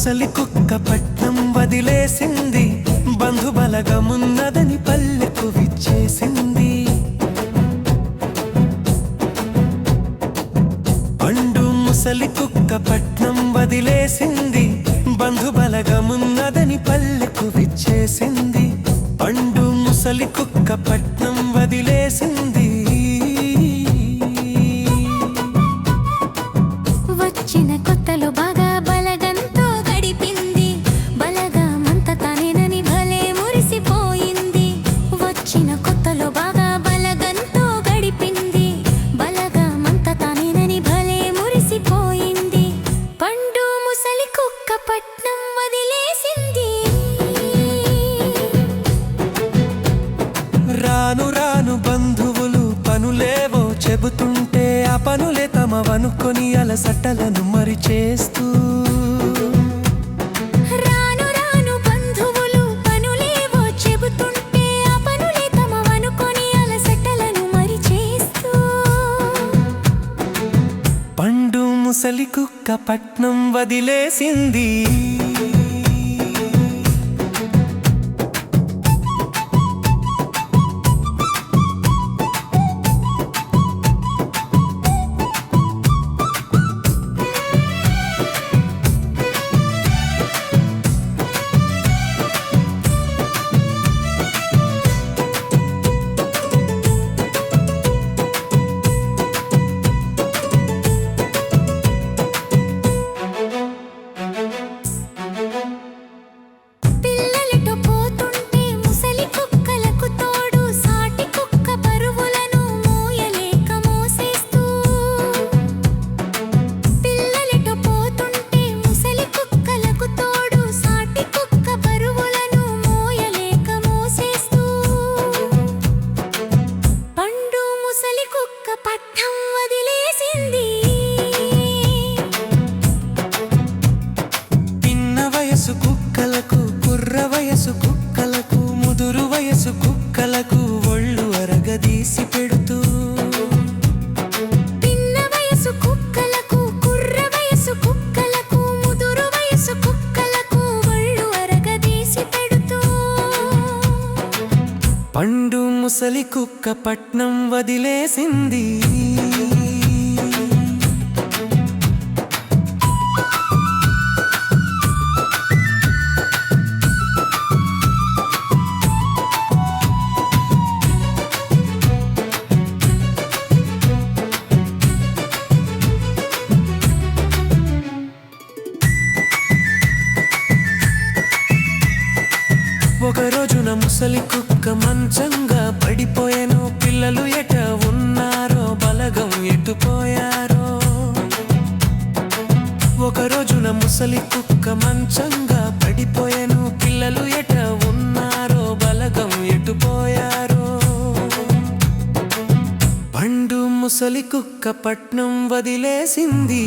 ముసలి కుక్క పట్నం వదిలేసింది, బంధుబలగమున్నదని పల్లెకు విచ్చేసింది. పండు ముసలి కుక్క పట్నం వదిలేసింది, బంధుబలగమున్నదని పల్లెకు విచ్చేసింది. పండు ముసలి కుక్క పట్నం వదిలేసింది. వచ్చిన కొత్తలో బాగా బలగంతో గడిపింది, బలగమంతా తానేనని భలే మురిసిపోయింది. వచ్చిన కొత్తలో బాగా బలగంతో గడిపింది, బలగమంతా తానేనని భలే మురిసిపోయింది. పండు ముసలి కుక్క పట్నం వదిలేసింది. రాను రాను బంధువులు పనులేవో చెబుతుంటే ఆ పనులే తమవనుకొని అలసటలను మరిచేస్తూ, రాను రాను బంధువులు పనులేవో చెబుతుంటే ఆ పనులే తమవనుకొని అలసటలను మరిచేస్తూ, పండు ముసలి కుక్క పట్నం వదిలేసింది. పిల్లలెటు పోతుంటే ముసలి కుక్కలకు తోడు సాటి కుక్క బరువులను మోయలేక మోసేస్తూ, పిల్లలెటు పోతుంటే ముసలి కుక్కలకు తోడు సాటి కుక్క బరువులను మోయలేక మోసేస్తూ, పండు ముసలి కుక్క పట్నం వదిలేసింది. పిన్న వయసు కుక్కలకు, కుర్ర వయసు కుక్కలకు, ముదురు వయసు కుక్కలకు ఒళ్ళు అరగదీసి పెడుతూ, పిన్న వయసు కుక్కలకు, కుర్ర వయసు కుక్కలకు, ముదురు వయసు కుక్కలకు ఒళ్ళు అరగదీసి పెడుతూ, పండు ముసలి కుక్క పట్నం వదిలేసింది. ఒక రోజున ముసలి కుక్క మంచంగా పడిపోయాను, పిల్లలు ఎట ఉన్నారో బలగం ఎటుపోయారో. ఒక రోజున ముసలి కుక్క మంచంగా పడిపోయాను, పిల్లలు ఎట ఉన్నారో బలగం ఎటుపోయారో. పండు ముసలి కుక్క పట్నం వదిలేసింది.